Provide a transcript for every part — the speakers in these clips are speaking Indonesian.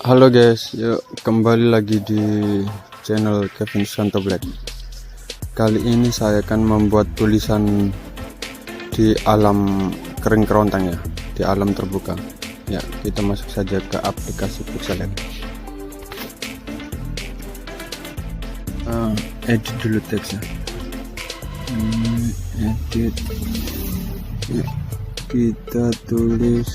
Halo guys, yuk kembali lagi di channel Susantoblack. Kali ini saya akan membuat tulisan di alam kering kerontang ya, di alam terbuka. Ya, kita masuk saja ke aplikasi Pixellab. Edit dulu teksnya. Edit. Ya, kita tulis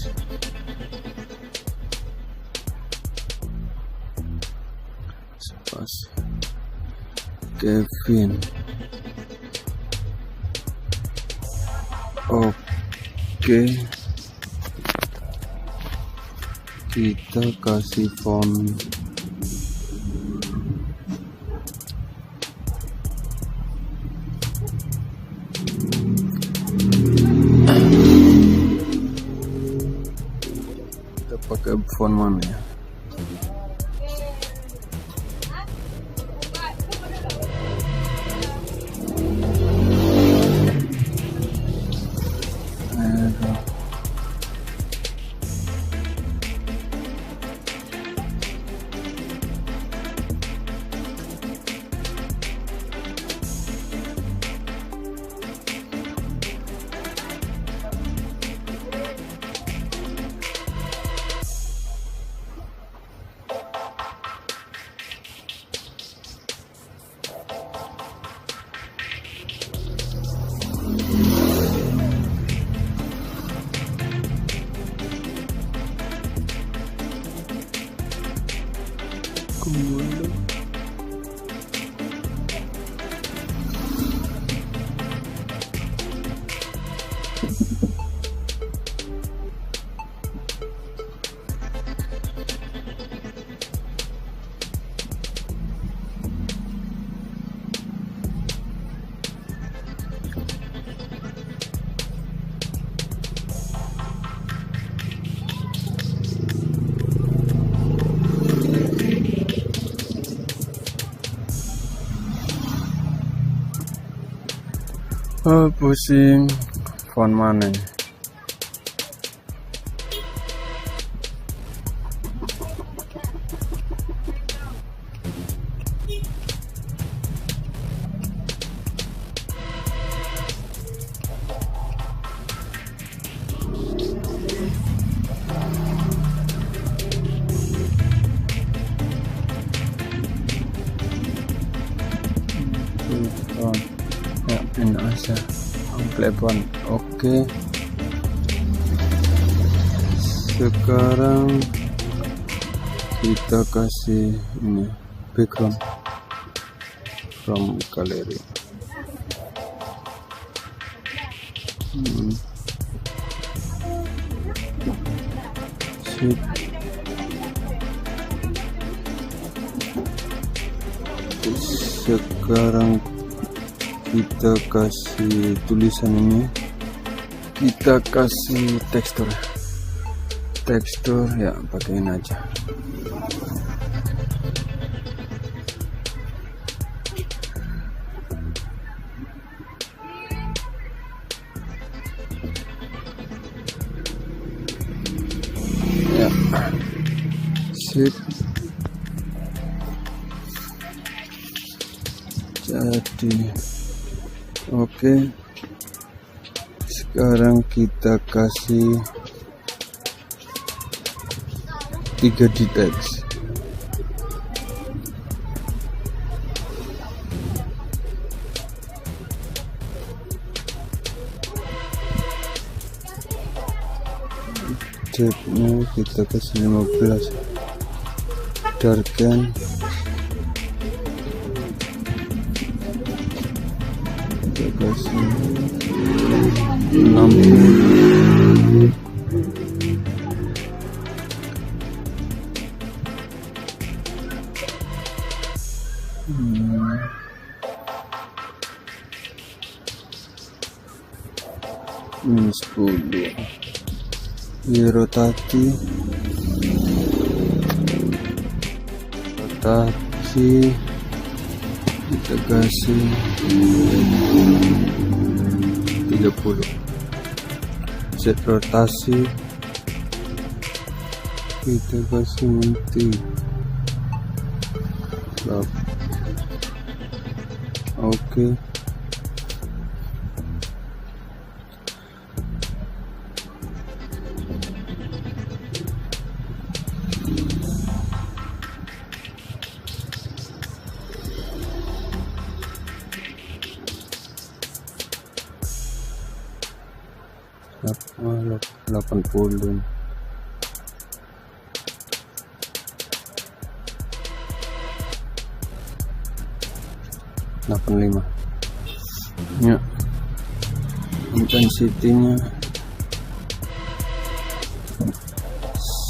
Kevin. Oke, kita kasih font kita pakai font mana ya? Pusing font mana ya? Ya, pindah aja Playboy. Oke, sekarang kita kasih ini background from gallery. Sekarang kita kasih tulisan ini, kita kasih tekstur ya, pakein aja. Ya, sip. Jadi oke, sekarang kita kasih 3D teks. Depth-nya kita kasih 15, darken kita kasih 60. Minus 10. Rotasi kita kasih 30. Set rotasi kita kasih mentik. Oke. Apa 80 85 ya, intensity-nya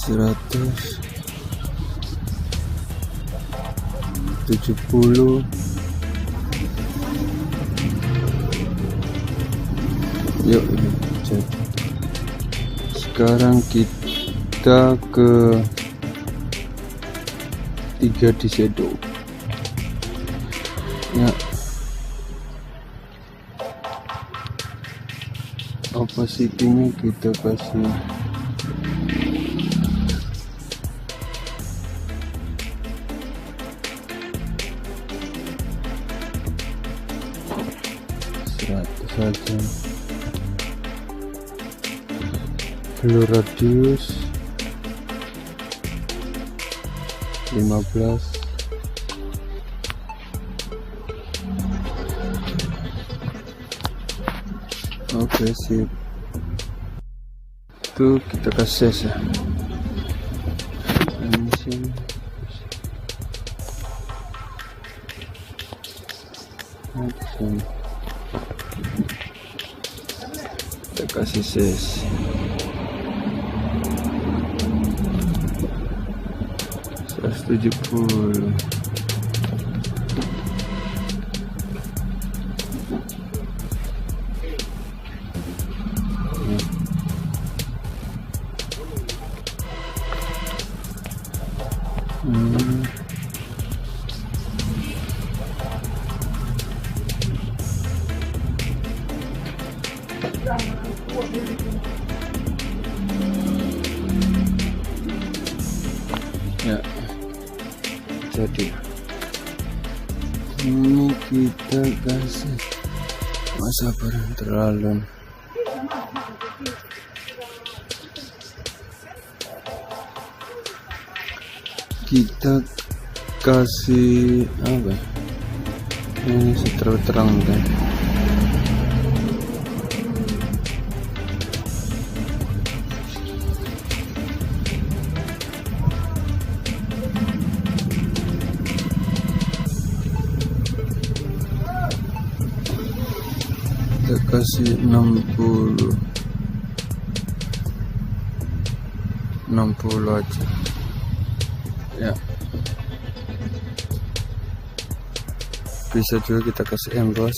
170. Yuk cek. Sekarang kita ke 3D shadow ya. Opacity-nya kita kasih 100 saja. Blur radius 15. Oke, sip. Itu kita kasih ya. Kita kasih ses 170. Ya, jadi ini kita kasih masa terlalu kita kasih apa ini terang kan. Kita kasih 60 aja ya. Bisa juga kita kasih emboss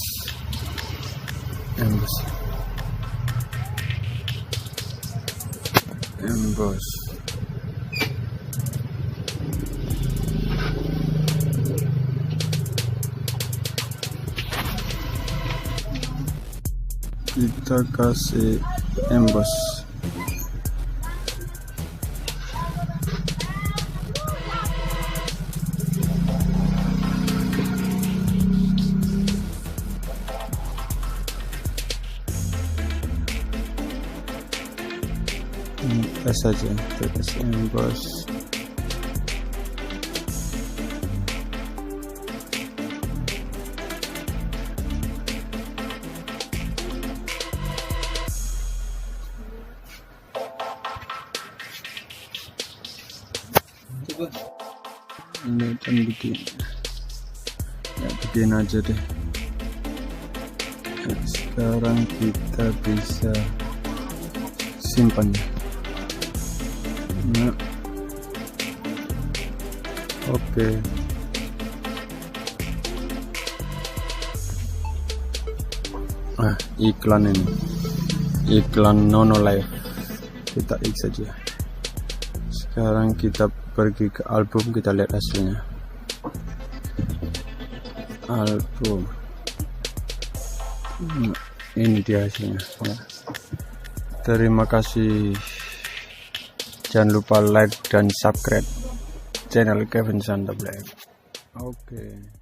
kita kasih emboss. Tes saja, kita kasih emboss. Ini kan begini ya, begini aja deh. Nah, sekarang kita bisa simpan. Nah, oke. Nah, iklan ini, iklan Nono Live, kita X saja. Sekarang kita pergi ke album, kita lihat hasilnya. Album ini dia hasilnya. Terima kasih Jangan lupa like dan subscribe channel Kevin Susantoblack. Oke.